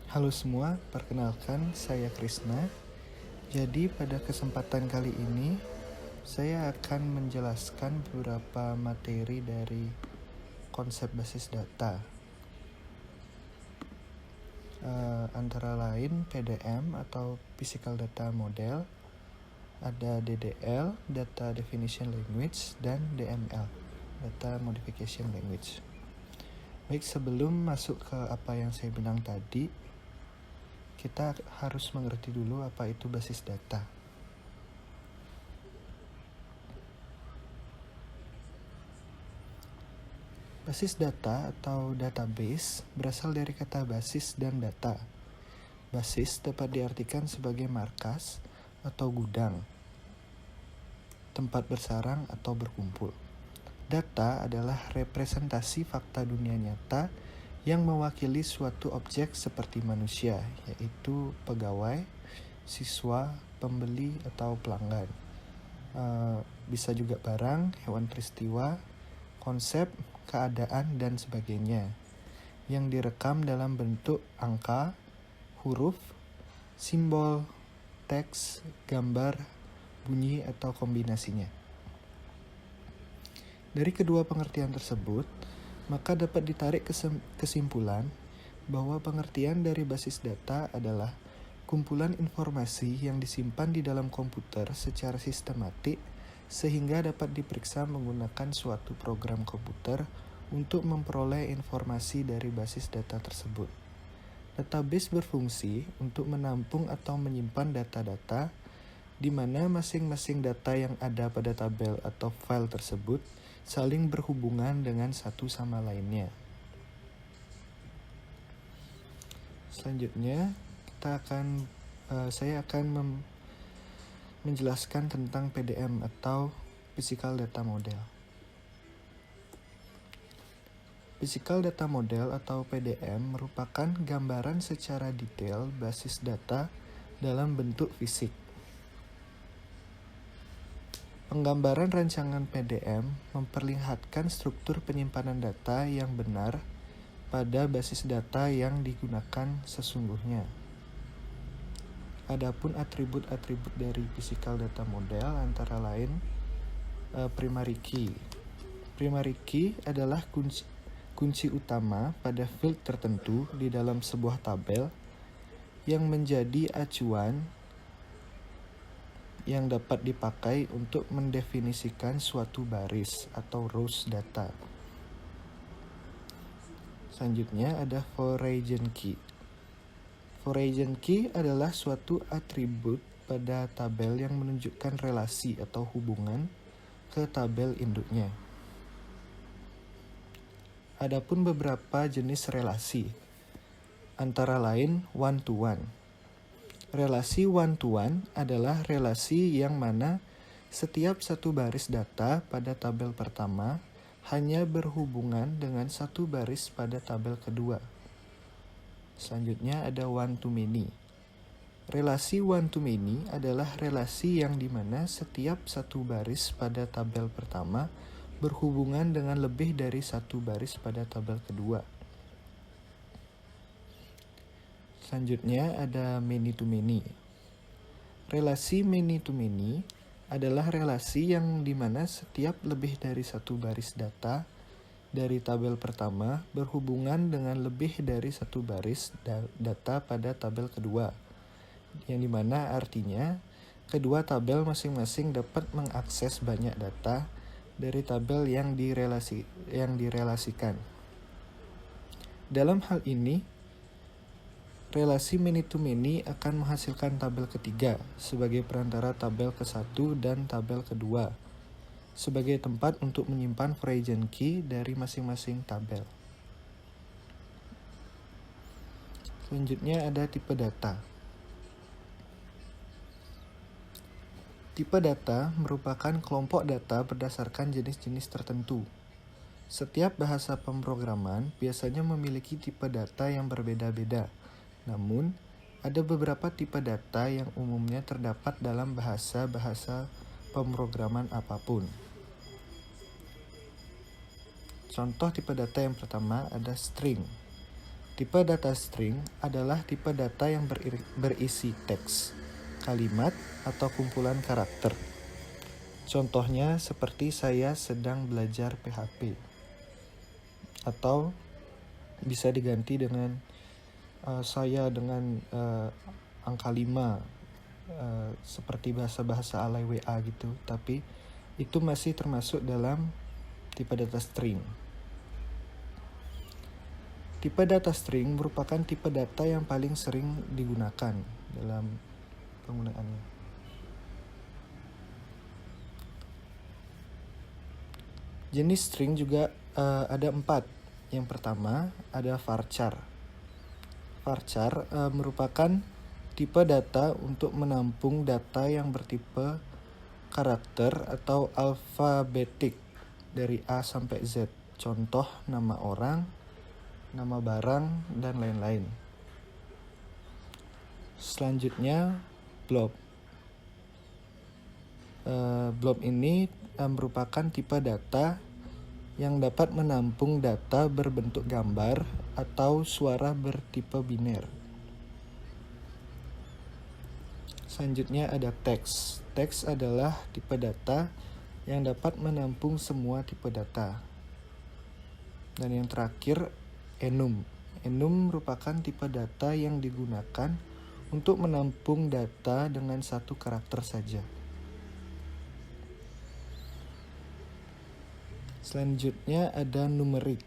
Halo semua, perkenalkan saya Krisna. Jadi pada kesempatan kali ini saya akan menjelaskan beberapa materi dari konsep basis data. Antara lain PDM atau Physical Data Model, ada DDL, Data Definition Language, dan DML, Data Modification Language. Baik, sebelum masuk ke apa yang saya bilang tadi, kita harus mengerti dulu apa itu basis data. Basis data atau database berasal dari kata basis dan data. Basis dapat diartikan sebagai markas atau gudang, tempat bersarang atau berkumpul. Data adalah representasi fakta dunia nyata yang mewakili suatu objek seperti manusia, yaitu pegawai, siswa, pembeli, atau pelanggan. Bisa juga barang, hewan peristiwa, konsep, keadaan, dan sebagainya, yang direkam dalam bentuk angka, huruf, simbol, teks, gambar, bunyi, atau kombinasinya. Dari kedua pengertian tersebut, maka dapat ditarik kesimpulan bahwa pengertian dari basis data adalah kumpulan informasi yang disimpan di dalam komputer secara sistematik sehingga dapat diperiksa menggunakan suatu program komputer untuk memperoleh informasi dari basis data tersebut. Database berfungsi untuk menampung atau menyimpan data-data di mana masing-masing data yang ada pada tabel atau file tersebut saling berhubungan dengan satu sama lainnya. Selanjutnya, saya akan menjelaskan tentang PDM atau Physical Data Model. Physical Data Model atau PDM merupakan gambaran secara detail basis data dalam bentuk fisik. Penggambaran rancangan PDM memperlihatkan struktur penyimpanan data yang benar pada basis data yang digunakan sesungguhnya. Adapun atribut-atribut dari Physical Data Model antara lain primary key. Primary key adalah kunci utama pada field tertentu di dalam sebuah tabel yang menjadi acuan yang dapat dipakai untuk mendefinisikan suatu baris atau rows data. Selanjutnya ada foreign key. Foreign key adalah suatu atribut pada tabel yang menunjukkan relasi atau hubungan ke tabel induknya. Adapun beberapa jenis relasi, antara lain one-to-one. Relasi one-to-one adalah relasi yang mana setiap satu baris data pada tabel pertama hanya berhubungan dengan satu baris pada tabel kedua. Selanjutnya ada one-to-many. Relasi one-to-many adalah relasi yang dimana setiap satu baris pada tabel pertama berhubungan dengan lebih dari satu baris pada tabel kedua. Selanjutnya ada many-to-many. Relasi many-to-many adalah relasi yang dimana setiap lebih dari satu baris data dari tabel pertama berhubungan dengan lebih dari satu baris data pada tabel kedua, yang dimana artinya kedua tabel masing-masing dapat mengakses banyak data dari tabel yang direlasikan. Dalam hal ini, relasi many-to-many akan menghasilkan tabel ketiga sebagai perantara tabel ke-1 dan tabel kedua sebagai tempat untuk menyimpan foreign key dari masing-masing tabel. Selanjutnya ada tipe data. Tipe data merupakan kelompok data berdasarkan jenis-jenis tertentu. Setiap bahasa pemrograman biasanya memiliki tipe data yang berbeda-beda. Namun, ada beberapa tipe data yang umumnya terdapat dalam bahasa-bahasa pemrograman apapun. Contoh tipe data yang pertama ada string. Tipe data string adalah tipe data yang berisi teks, kalimat, atau kumpulan karakter. Contohnya seperti saya sedang belajar PHP. Atau bisa diganti dengan saya dengan angka 5, seperti bahasa-bahasa alay WA gitu. Tapi itu masih termasuk dalam tipe data string. Tipe data string merupakan tipe data yang paling sering digunakan dalam penggunaannya. Jenis string juga ada 4. Yang pertama ada varchar. Varchar merupakan tipe data untuk menampung data yang bertipe karakter atau alfabetik dari A sampai Z. Contoh nama orang, nama barang, dan lain-lain. Selanjutnya blob. Blob ini merupakan tipe data yang dapat menampung data berbentuk gambar atau suara bertipe biner. Selanjutnya ada teks. Teks adalah tipe data yang dapat menampung semua tipe data. Dan yang terakhir, enum. Enum merupakan tipe data yang digunakan untuk menampung data dengan satu karakter saja. Selanjutnya ada numerik.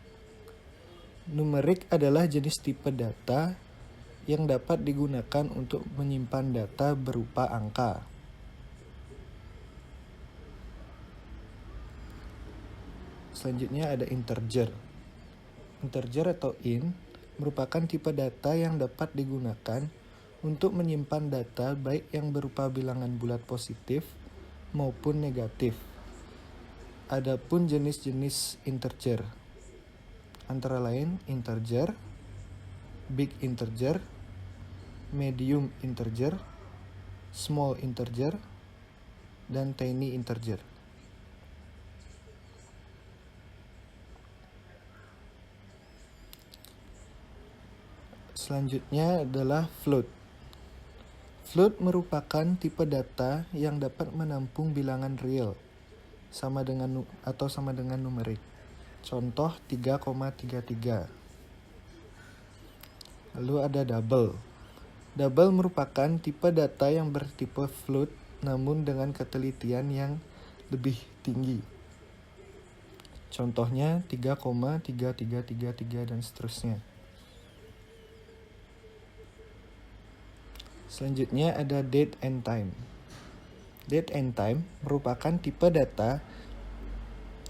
Numerik adalah jenis tipe data yang dapat digunakan untuk menyimpan data berupa angka. Selanjutnya ada integer. Integer atau int merupakan tipe data yang dapat digunakan untuk menyimpan data baik yang berupa bilangan bulat positif maupun negatif. Adapun jenis-jenis integer antara lain integer, big integer, medium integer, small integer, dan tiny integer. Selanjutnya adalah float. Float merupakan tipe data yang dapat menampung bilangan real sama dengan numerik. Contoh 3,33. Lalu ada double. Double merupakan tipe data yang bertipe float namun dengan ketelitian yang lebih tinggi. Contohnya 3,3333 dan seterusnya. Selanjutnya ada date and time. Date and time merupakan tipe data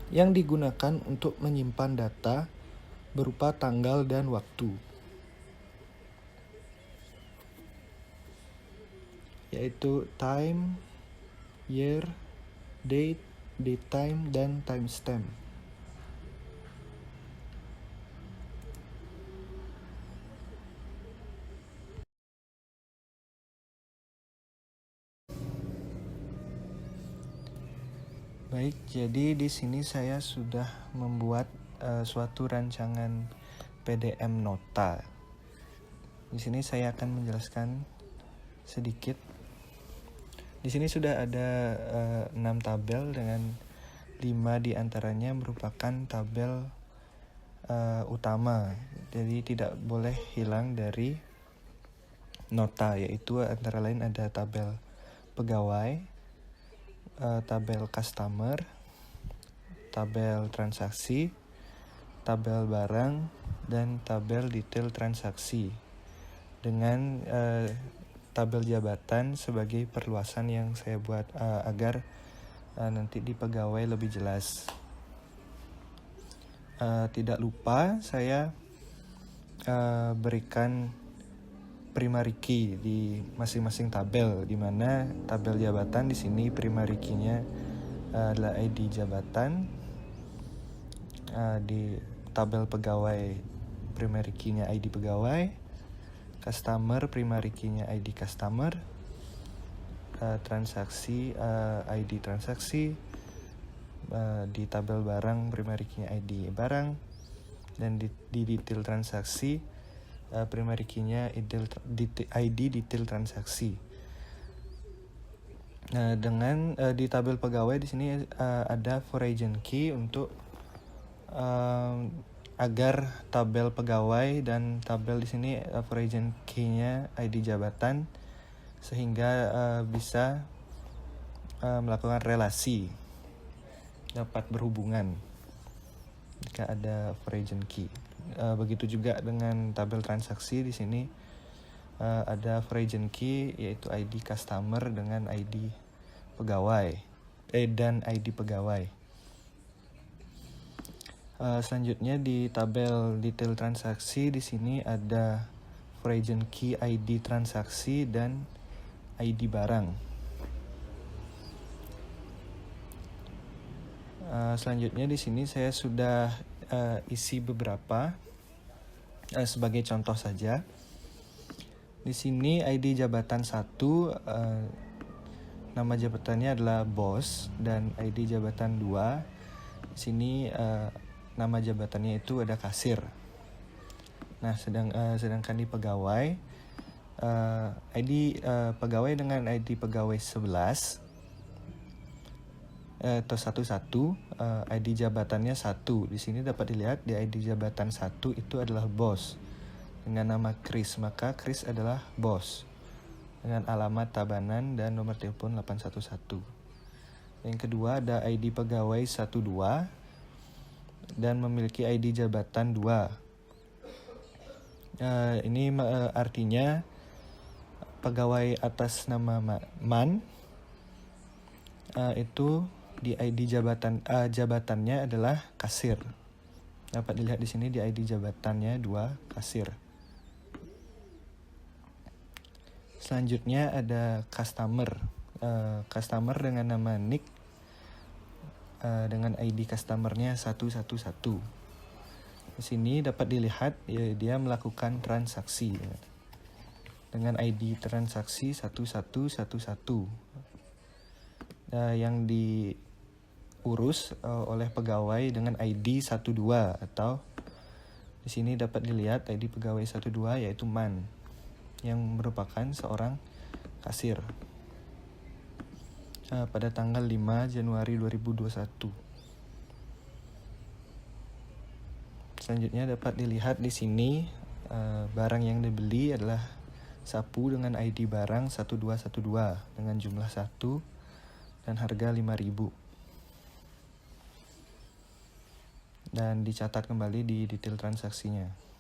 yang digunakan untuk menyimpan data berupa tanggal dan waktu, yaitu time, year, date, datetime, dan timestamp. Baik, jadi di sini saya sudah membuat suatu rancangan PDM nota. Di sini saya akan menjelaskan sedikit. Di sini sudah ada 6 tabel dengan 5 diantaranya merupakan tabel utama. Jadi tidak boleh hilang dari nota, yaitu antara lain ada tabel pegawai, tabel customer, tabel transaksi, tabel barang, dan tabel detail transaksi dengan tabel jabatan sebagai perluasan yang saya buat agar nanti di pegawai lebih jelas. Tidak lupa saya berikan primary key di masing-masing tabel, di mana tabel jabatan di sini primary key-nya adalah ID jabatan, di tabel pegawai primary key-nya ID pegawai, customer primary key-nya ID customer, transaksi ID transaksi, di tabel barang primary key-nya ID barang, dan di detail transaksi primary key-nya ID detail transaksi. Nah, dengan di tabel pegawai di sini ada foreign key untuk agar tabel pegawai dan tabel di sini foreign key-nya ID jabatan, sehingga bisa melakukan relasi, dapat berhubungan jika ada foreign key. Begitu juga dengan tabel transaksi di sini ada foreign key, yaitu ID customer dengan ID pegawai dan ID pegawai. Selanjutnya di tabel detail transaksi di sini ada foreign key ID transaksi dan ID barang. Selanjutnya di sini saya sudah isi beberapa sebagai contoh saja. Di sini ID jabatan 1, nama jabatannya adalah bos, dan ID jabatan 2, di sini nama jabatannya itu ada kasir. Nah, sedangkan di pegawai, ID pegawai dengan ID pegawai 11 atau 11, ID jabatannya 1. Di sini dapat dilihat di ID jabatan 1 itu adalah bos dengan nama Chris, maka Chris adalah bos dengan alamat Tabanan dan nomor telepon 811. Yang kedua ada ID pegawai 12 dan memiliki ID jabatan 2. Ini artinya pegawai atas nama Man itu di ID jabatannya adalah kasir. Dapat dilihat di sini di ID jabatannya 2 kasir. Selanjutnya ada customer. Customer dengan nama Nick dengan ID customernya 111. Di sini dapat dilihat dia melakukan transaksi dengan ID transaksi 1111. Yang diurus oleh pegawai dengan ID 12, atau di sini dapat dilihat ID pegawai 12 yaitu Man, yang merupakan seorang kasir pada tanggal 5 Januari 2021. Selanjutnya dapat dilihat di sini barang yang dibeli adalah sapu dengan ID barang 1212 dengan jumlah 1 dan harga 5.000. Dan dicatat kembali di detail transaksinya.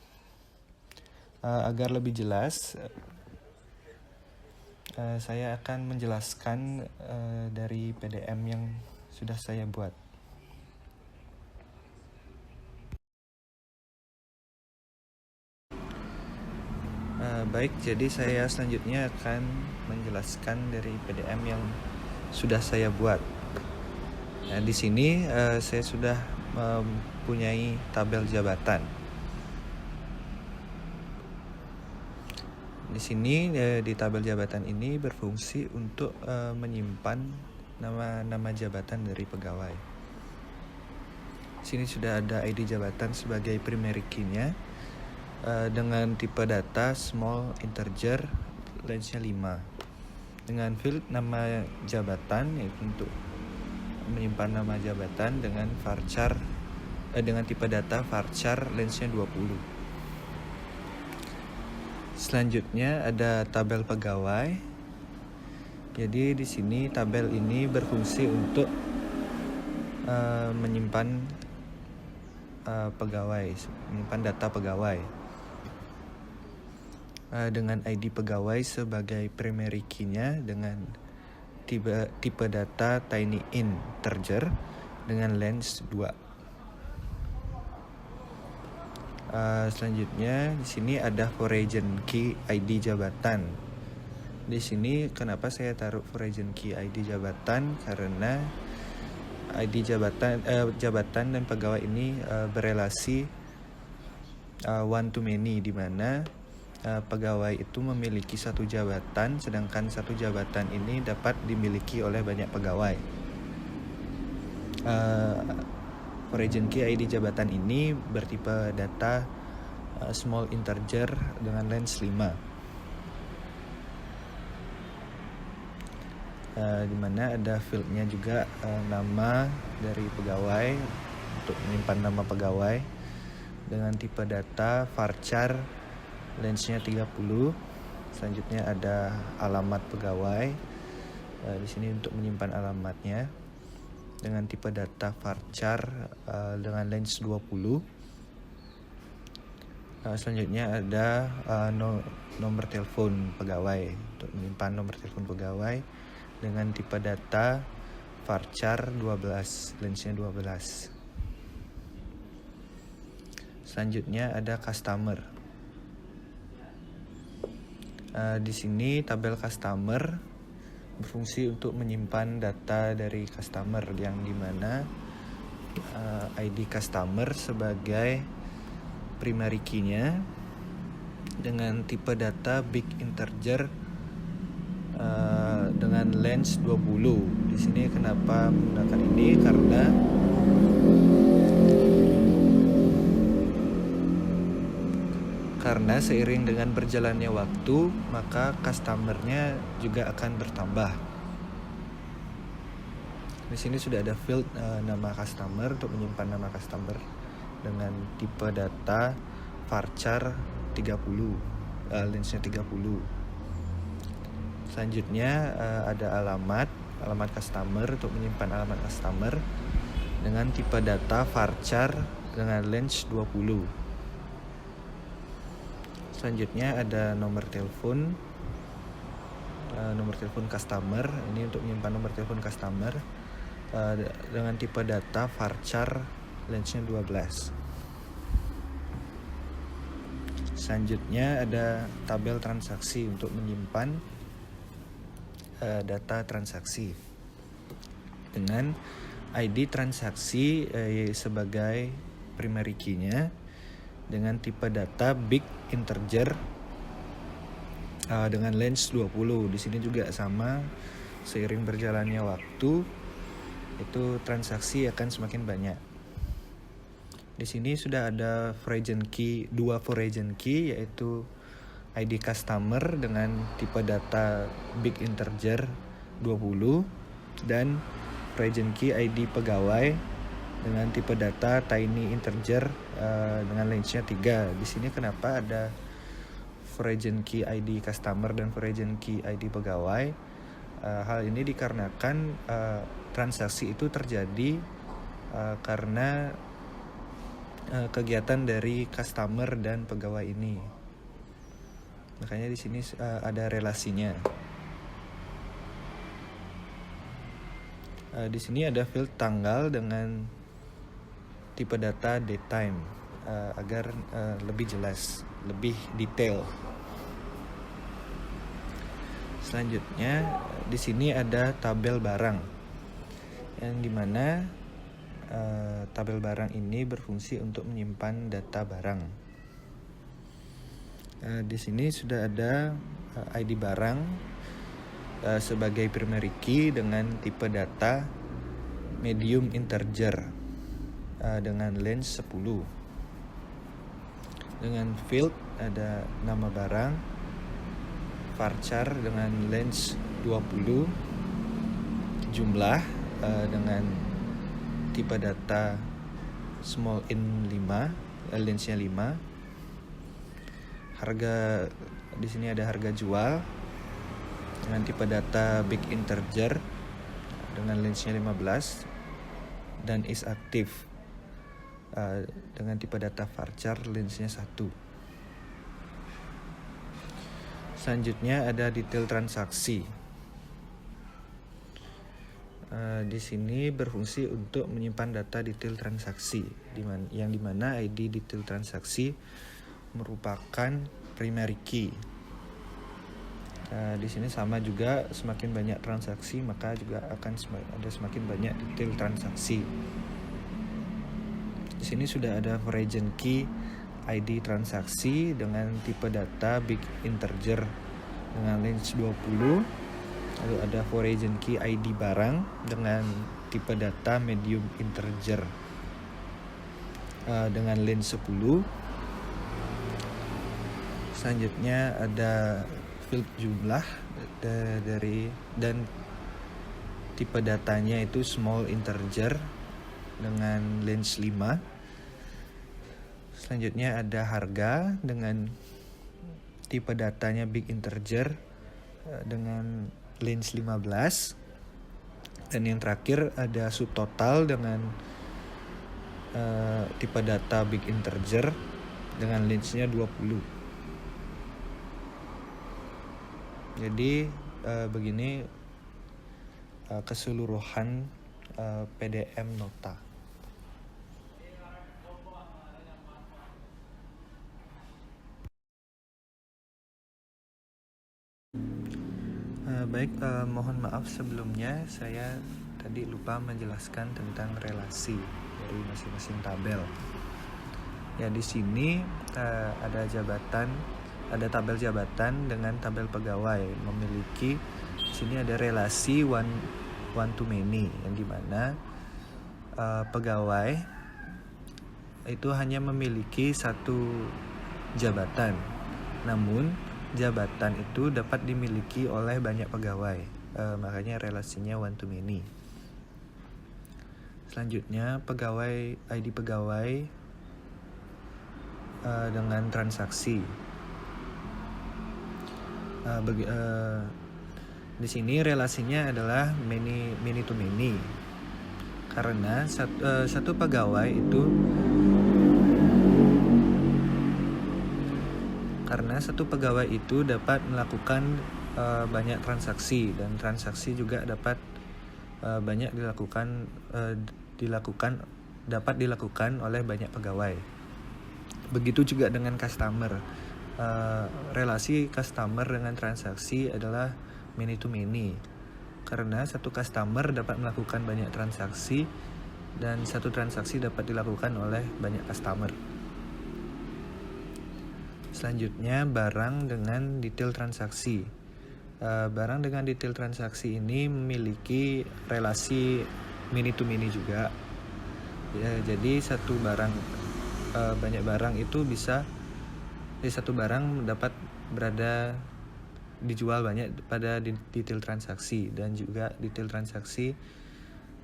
Agar lebih jelas, saya akan menjelaskan dari PDM yang sudah saya buat. Baik, jadi saya selanjutnya akan menjelaskan dari PDM yang sudah saya buat. Nah, di sini saya sudah mempunyai tabel jabatan. Di sini di tabel jabatan ini berfungsi untuk menyimpan nama-nama jabatan dari pegawai. Di sini sudah ada ID jabatan sebagai primary key-nya dengan tipe data small integer, range-nya 5. Dengan field nama jabatan, yaitu untuk menyimpan nama jabatan dengan varchar dengan tipe data varchar, range-nya 20. Selanjutnya ada tabel pegawai. Jadi di sini tabel ini berfungsi untuk menyimpan menyimpan data pegawai dengan ID pegawai sebagai primary key-nya dengan tipe data tiny integer dengan length 2. Selanjutnya di sini ada foreign key ID jabatan. Di sini kenapa saya taruh foreign key ID jabatan, karena ID jabatan dan pegawai ini berelasi one to many, di mana pegawai itu memiliki satu jabatan, sedangkan satu jabatan ini dapat dimiliki oleh banyak pegawai. Foreign key ID jabatan ini bertipe data small integer dengan lens 5. Di mana ada fieldnya juga nama dari pegawai untuk menyimpan nama pegawai dengan tipe data varchar lensnya 30. Selanjutnya ada alamat pegawai. Di sini untuk menyimpan alamatnya dengan tipe data varchar dengan lens 20. Selanjutnya ada nomor telepon pegawai untuk menyimpan nomor telepon pegawai dengan tipe data varchar 12, lensnya 12. Selanjutnya ada customer. Di sini tabel customer berfungsi untuk menyimpan data dari customer, yang dimana ID customer sebagai primary key-nya dengan tipe data big integer dengan lens 20. Di sini kenapa menggunakan ini? Karena seiring dengan berjalannya waktu, maka customer-nya juga akan bertambah. Di sini sudah ada field nama customer untuk menyimpan nama customer dengan tipe data varchar 30, lensnya 30. Selanjutnya ada alamat customer untuk menyimpan alamat customer dengan tipe data varchar dengan lens 20. Selanjutnya ada nomor telepon customer, ini untuk menyimpan nomor telepon customer dengan tipe data varchar lensnya 12. Selanjutnya ada tabel transaksi untuk menyimpan data transaksi dengan ID transaksi sebagai primary key-nya dengan tipe data big integer dengan lens 20. Di sini juga sama, seiring berjalannya waktu itu transaksi akan semakin banyak. Di sini sudah ada foreign key, 2 foreign key, yaitu ID customer dengan tipe data big integer 20 dan foreign key ID pegawai dengan tipe data tiny integer dengan lensnya 3. Di sini kenapa ada foreign key ID customer dan foreign key ID pegawai? Hal ini dikarenakan transaksi itu terjadi karena kegiatan dari customer dan pegawai ini. Makanya di sini ada relasinya. Di sini ada field tanggal dengan tipe data date time agar lebih jelas, lebih detail. Selanjutnya di sini ada tabel barang, yang dimana tabel barang ini berfungsi untuk menyimpan data barang. Di sini sudah ada ID barang sebagai primary key dengan tipe data medium integer dengan lens 10. Dengan field ada nama barang, varchar dengan lens 20, jumlah dengan tipe data small in 5, lensnya 5. Harga, di sini ada harga jual dengan tipe data big integer dengan lensnya 15 dan is aktif dengan tipe data varchar lensnya 1. Selanjutnya ada detail transaksi. Di sini berfungsi untuk menyimpan data detail transaksi, yang dimana ID detail transaksi merupakan primary key. Di sini sama juga, semakin banyak transaksi maka juga akan ada semakin banyak detail transaksi. Di sini sudah ada foreign key ID transaksi dengan tipe data big integer dengan lens 20. Lalu ada foreign key ID barang dengan tipe data medium integer dengan lens 10. Selanjutnya ada field jumlah dan tipe datanya itu small integer dengan range 5. Selanjutnya ada harga dengan tipe datanya big integer dengan range 15. Dan yang terakhir ada subtotal dengan tipe data big integer dengan range-nya 20. Jadi begini keseluruhan PDM nota. Baik, mohon maaf sebelumnya saya tadi lupa menjelaskan tentang relasi dari masing-masing tabel. Ya, di sini ada tabel jabatan dengan tabel pegawai memiliki. Di sini ada relasi one to many, yang dimana pegawai itu hanya memiliki satu jabatan, namun jabatan itu dapat dimiliki oleh banyak pegawai, makanya relasinya one to many. Selanjutnya ID pegawai dengan transaksi. Di sini relasinya adalah many to many, karena satu pegawai itu dapat melakukan banyak transaksi, dan transaksi juga dapat dilakukan oleh banyak pegawai. Begitu juga dengan customer. Relasi customer dengan transaksi adalah many to many, karena satu customer dapat melakukan banyak transaksi dan satu transaksi dapat dilakukan oleh banyak customer. Selanjutnya barang dengan detail transaksi. Barang dengan detail transaksi ini memiliki relasi many to many juga. Ya, jadi satu barang banyak barang itu bisa satu barang dapat dijual banyak pada detail transaksi, dan juga detail transaksi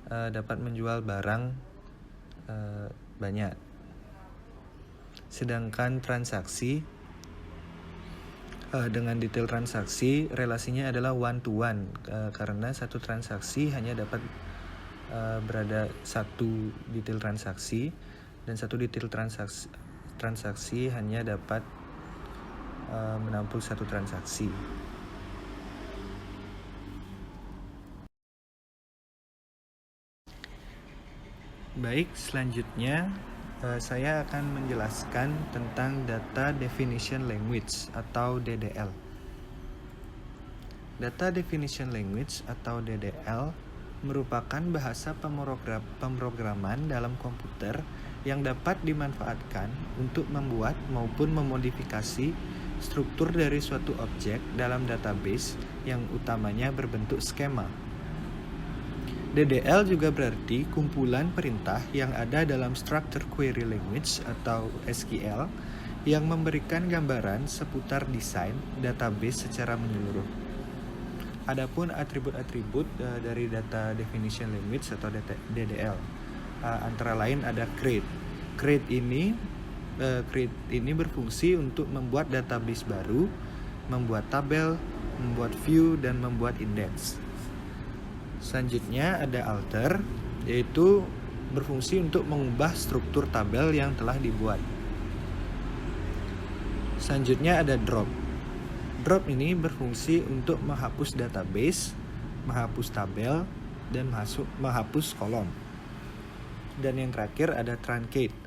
dapat menjual barang banyak. Sedangkan transaksi dengan detail transaksi relasinya adalah one to one, karena satu transaksi hanya dapat berada satu detail transaksi, dan satu detail transaksi hanya dapat menampung satu transaksi. Baik, selanjutnya saya akan menjelaskan tentang Data Definition Language atau DDL. Data Definition Language atau DDL merupakan bahasa pemrograman dalam komputer yang dapat dimanfaatkan untuk membuat maupun memodifikasi struktur dari suatu objek dalam database yang utamanya berbentuk skema. DDL juga berarti kumpulan perintah yang ada dalam Structured Query Language atau SQL yang memberikan gambaran seputar desain database secara menyeluruh. Adapun atribut-atribut dari Data Definition Language atau DDL antara lain ada create. Create ini berfungsi untuk membuat database baru, membuat tabel, membuat view, dan membuat index. Selanjutnya ada alter, yaitu berfungsi untuk mengubah struktur tabel yang telah dibuat. Selanjutnya ada drop. Drop ini berfungsi untuk menghapus database, menghapus tabel, dan menghapus kolom. Dan yang terakhir ada truncate.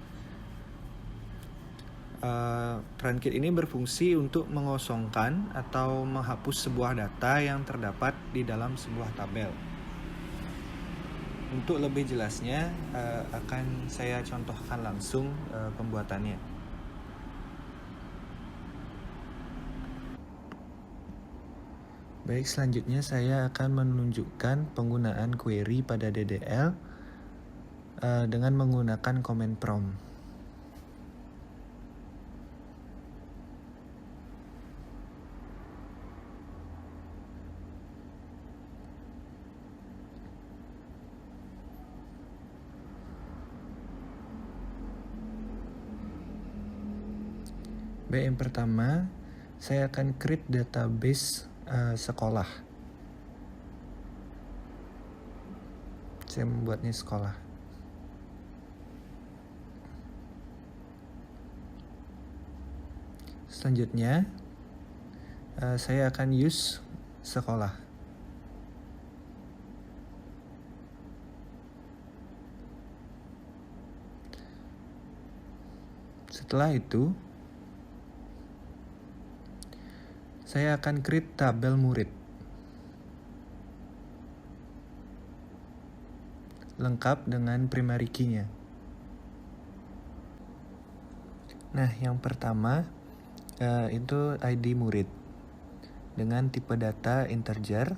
Truncate ini berfungsi untuk mengosongkan atau menghapus sebuah data yang terdapat di dalam sebuah tabel. Untuk lebih jelasnya akan saya contohkan langsung pembuatannya. Baik, selanjutnya saya akan menunjukkan penggunaan query pada DDL dengan menggunakan command prompt. Baik, yang pertama, saya akan create database sekolah. Saya membuatnya sekolah. Selanjutnya, saya akan use sekolah. Setelah itu, saya akan create tabel murid. Lengkap dengan primary key-nya. Nah, yang pertama itu ID murid dengan tipe data integer,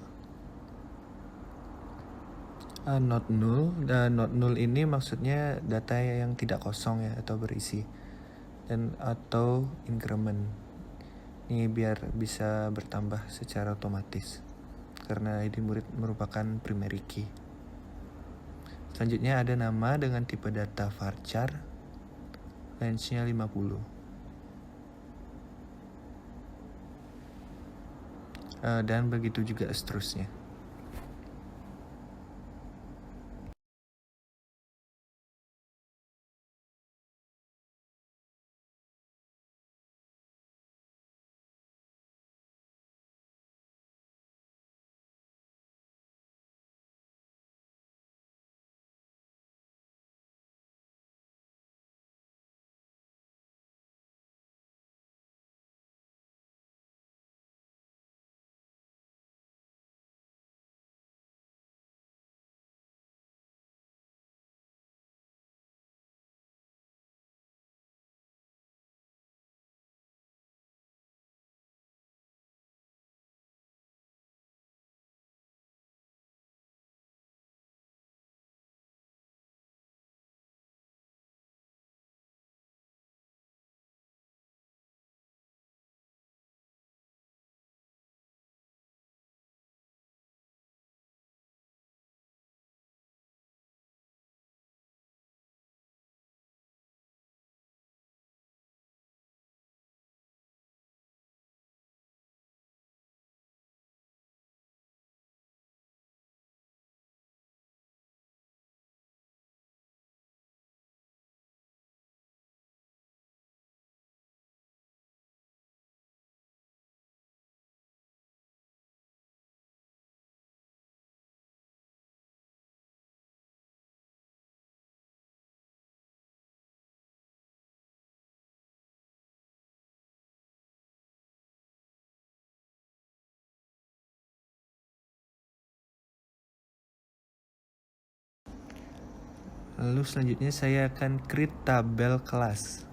not null. Not null ini maksudnya data yang tidak kosong ya atau berisi, dan atau increment. Ini biar bisa bertambah secara otomatis karena ID murid merupakan primary key. Selanjutnya ada nama dengan tipe data varchar, range-nya 50. Dan begitu juga seterusnya. Lalu selanjutnya saya akan create tabel kelas.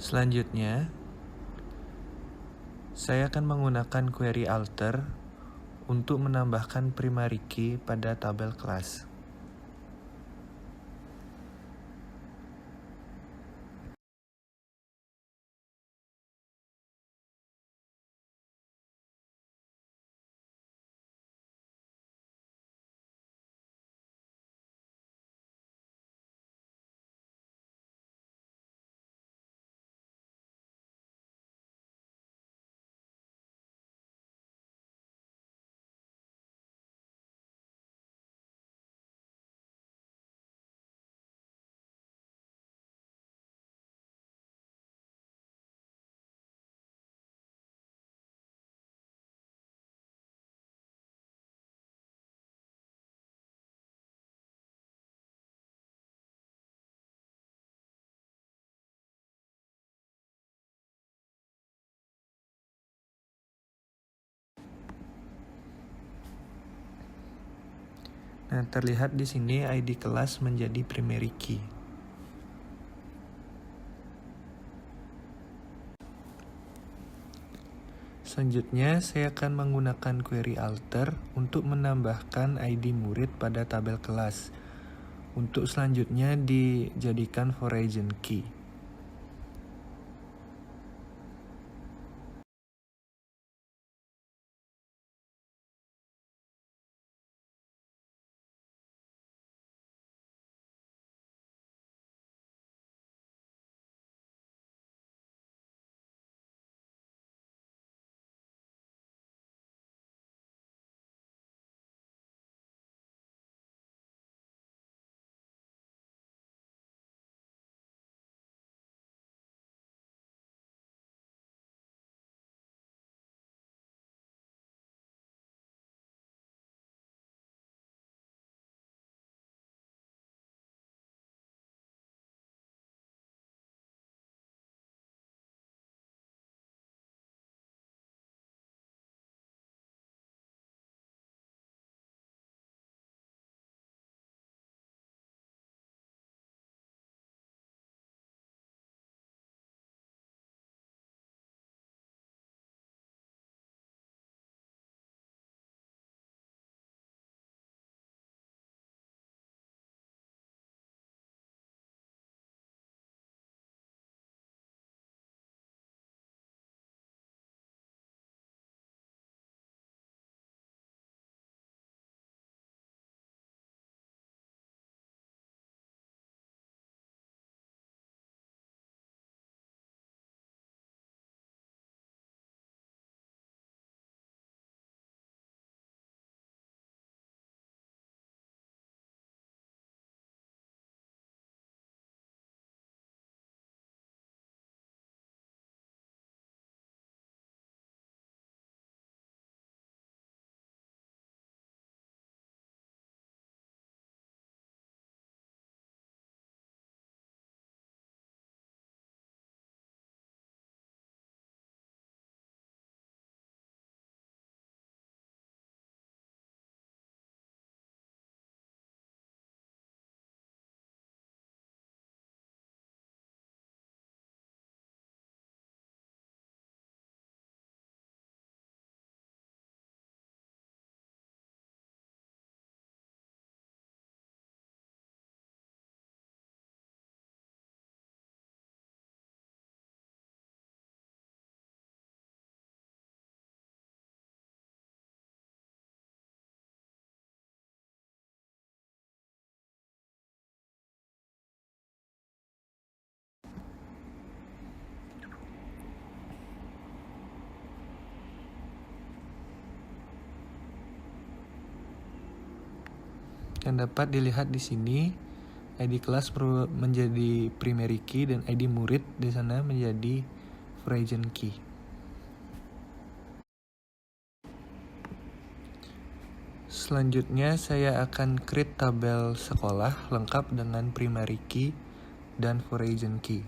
Selanjutnya, saya akan menggunakan query alter untuk menambahkan primary key pada tabel kelas. Nah, terlihat di sini ID kelas menjadi primary key. Selanjutnya, saya akan menggunakan query alter untuk menambahkan ID murid pada tabel kelas. Untuk selanjutnya dijadikan foreign key. Yang dapat dilihat di sini, ID kelas menjadi primary key dan ID murid di sana menjadi foreign key. Selanjutnya saya akan create tabel sekolah lengkap dengan primary key dan foreign key.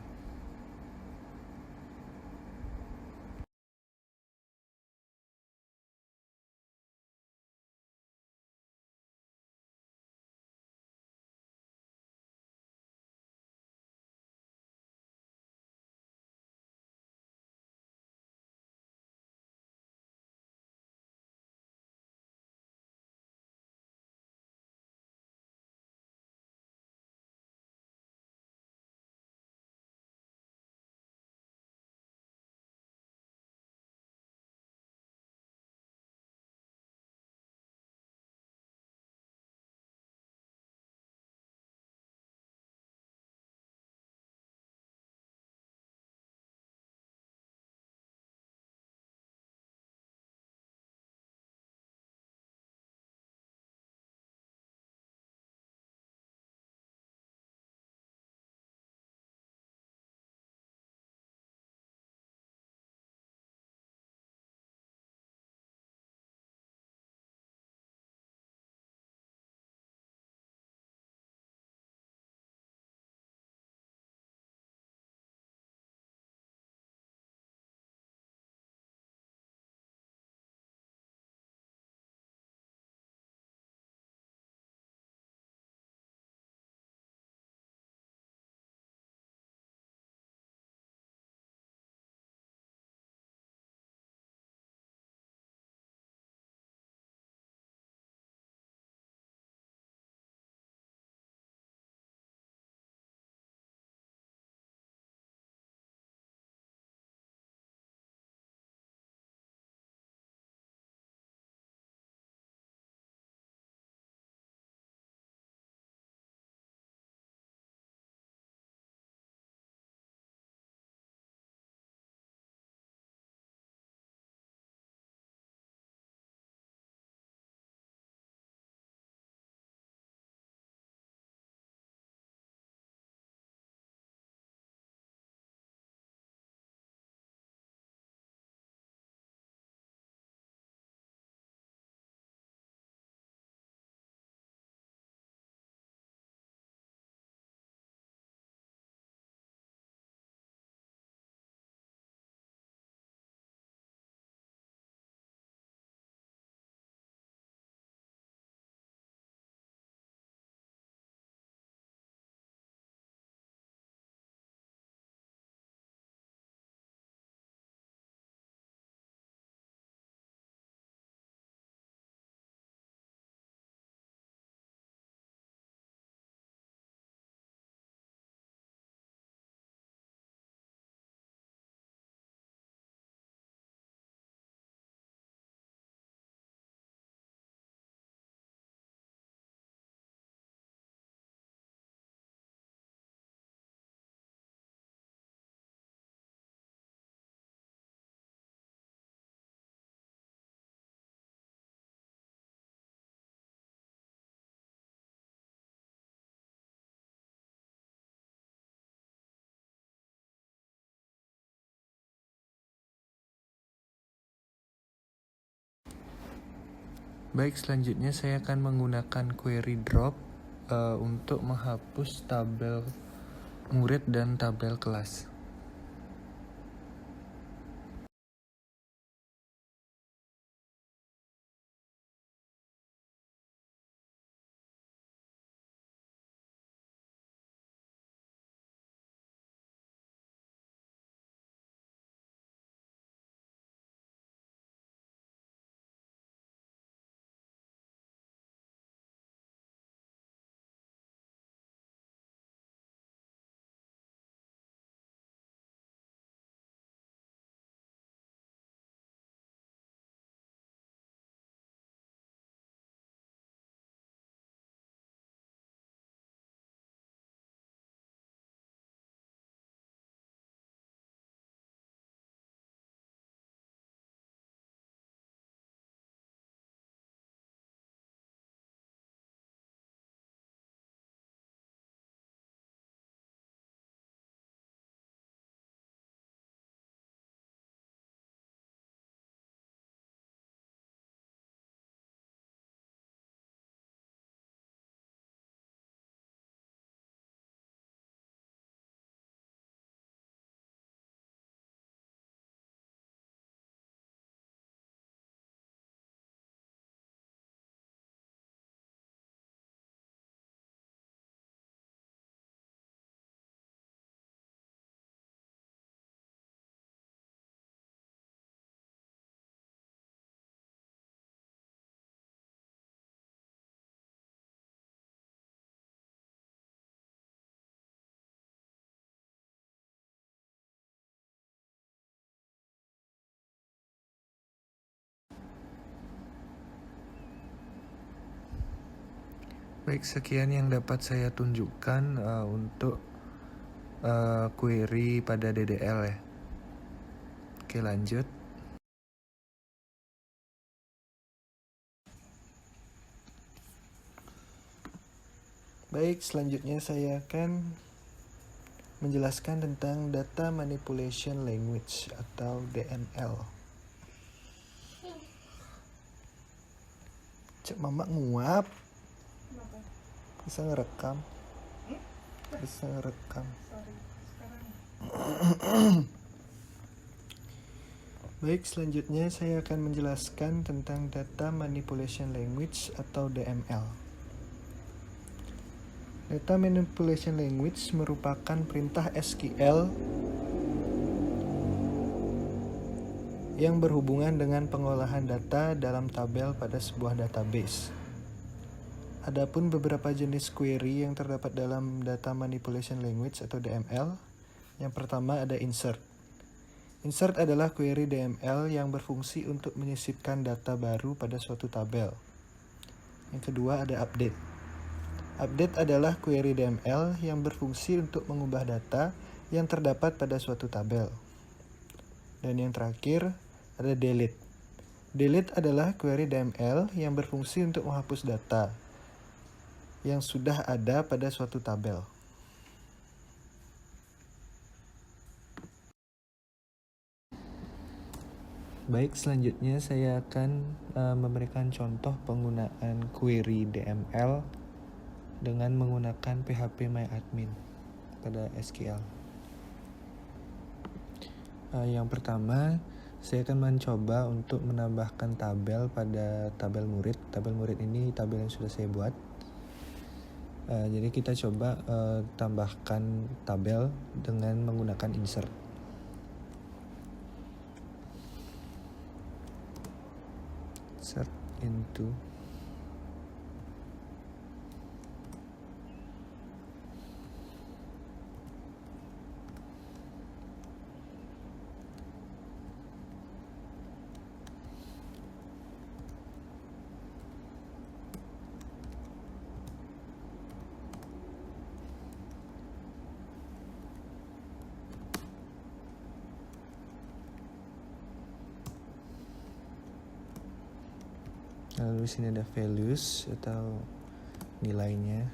Baik, selanjutnya saya akan menggunakan query drop untuk menghapus tabel murid dan tabel kelas. Baik, sekian yang dapat saya tunjukkan untuk query pada DDL ya. Oke, lanjut. Baik, selanjutnya saya akan menjelaskan tentang Data Manipulation Language atau DML. Cek mama nguap. Bisa ngerekam. Bisa ngerekam. Baik, selanjutnya saya akan menjelaskan tentang Data Manipulation Language atau DML. Data Manipulation Language merupakan perintah SQL yang berhubungan dengan pengolahan data dalam tabel pada sebuah database. Adapun beberapa jenis query yang terdapat dalam Data Manipulation Language atau DML. Yang pertama ada insert. Insert adalah query DML yang berfungsi untuk menyisipkan data baru pada suatu tabel. Yang kedua ada update. Update adalah query DML yang berfungsi untuk mengubah data yang terdapat pada suatu tabel. Dan yang terakhir ada delete. Delete adalah query DML yang berfungsi untuk menghapus data yang sudah ada pada suatu tabel. Baik, selanjutnya saya akan memberikan contoh penggunaan query DML dengan menggunakan phpMyAdmin pada SQL. Yang pertama, saya akan mencoba untuk menambahkan tabel pada tabel murid. Tabel murid ini tabel yang sudah saya buat. Jadi kita coba tambahkan tabel dengan menggunakan insert. Insert into. Lalu di sini ada values atau nilainya.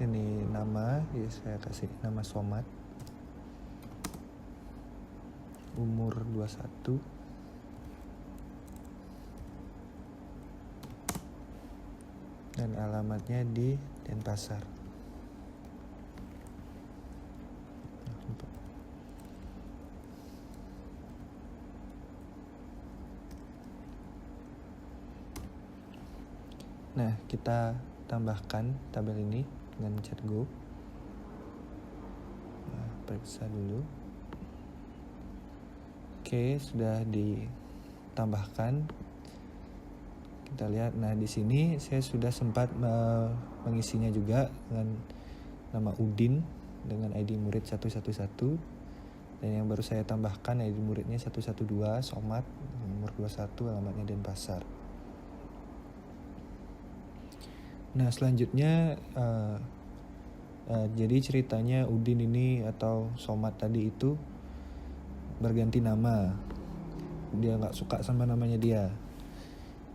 Sini nama, ya saya kasih nama Somad. Umur 21. Dan alamatnya di Denpasar. Nah, kita tambahkan tabel ini dengan ChatGo. Nah, periksa dulu. Oke, sudah ditambahkan. Kita lihat. Nah, di sini saya sudah sempat mengisinya juga dengan nama Udin dengan ID murid 111. Dan yang baru saya tambahkan ID muridnya 112, Somad, umur 21, alamatnya Denpasar. Nah, selanjutnya jadi ceritanya Udin ini atau Somad tadi itu berganti nama. Dia nggak suka sama namanya dia.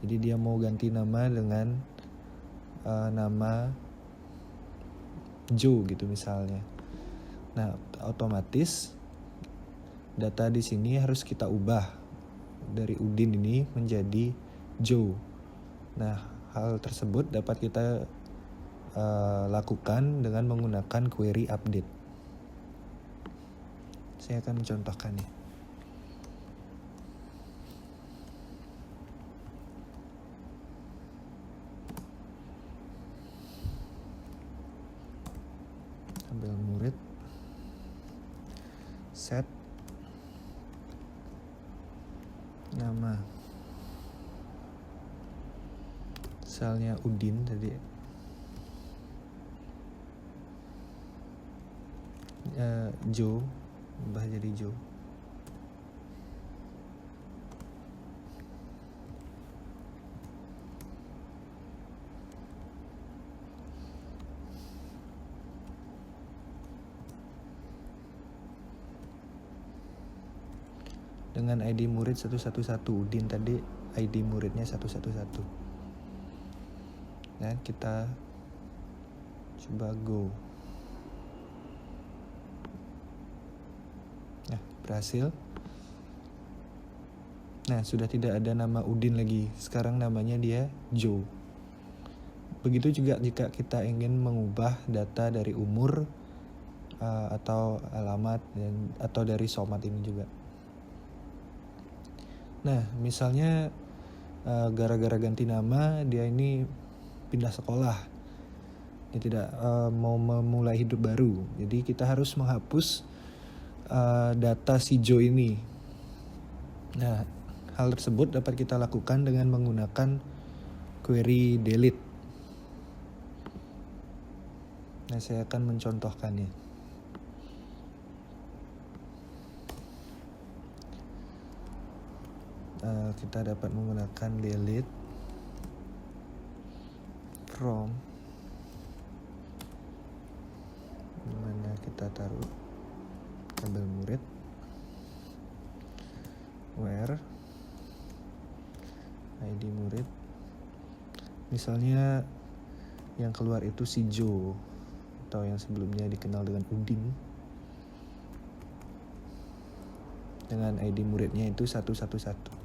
Jadi dia mau ganti nama dengan nama Joe gitu misalnya. Nah, otomatis data di sini harus kita ubah dari Udin ini menjadi Joe. Nah, hal tersebut dapat kita lakukan dengan menggunakan query update. Saya akan mencontohkan nih. Tabel murid, set nama, misalnya Udin tadi, Joe, ubah jadi Joe. Dengan ID murid 111, Udin tadi ID muridnya 111. Nah, kita coba go. Nah, berhasil. Nah, sudah tidak ada nama Udin lagi. Sekarang namanya dia Joe. Begitu juga jika kita ingin mengubah data dari umur atau alamat atau dari Somad ini juga. Nah, misalnya gara-gara ganti nama dia ini pindah sekolah. Dia tidak mau memulai hidup baru. Jadi kita harus menghapus data si Joe ini. Nah, hal tersebut dapat kita lakukan dengan menggunakan query delete. Nah, saya akan mencontohkannya. Kita dapat menggunakan delete from, dimana kita taruh tabel murid, where ID murid, misalnya yang keluar itu si Joe atau yang sebelumnya dikenal dengan Udin, dengan ID muridnya itu 111.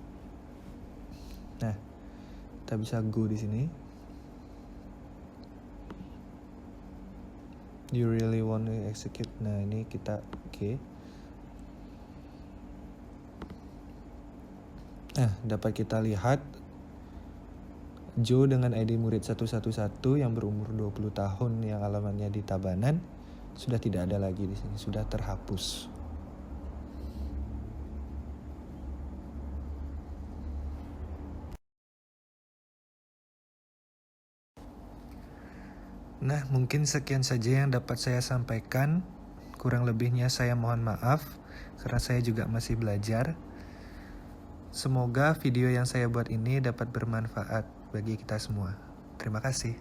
Nah, kita bisa go di sini. You really want to execute? Nah, ini kita oke. Nah, dapat kita lihat Joe dengan ID murid 111 yang berumur 20 tahun yang alamatnya di Tabanan sudah tidak ada lagi di sini, sudah terhapus. Nah, mungkin sekian saja yang dapat saya sampaikan. Kurang lebihnya saya mohon maaf karena saya juga masih belajar. Semoga video yang saya buat ini dapat bermanfaat bagi kita semua. Terima kasih.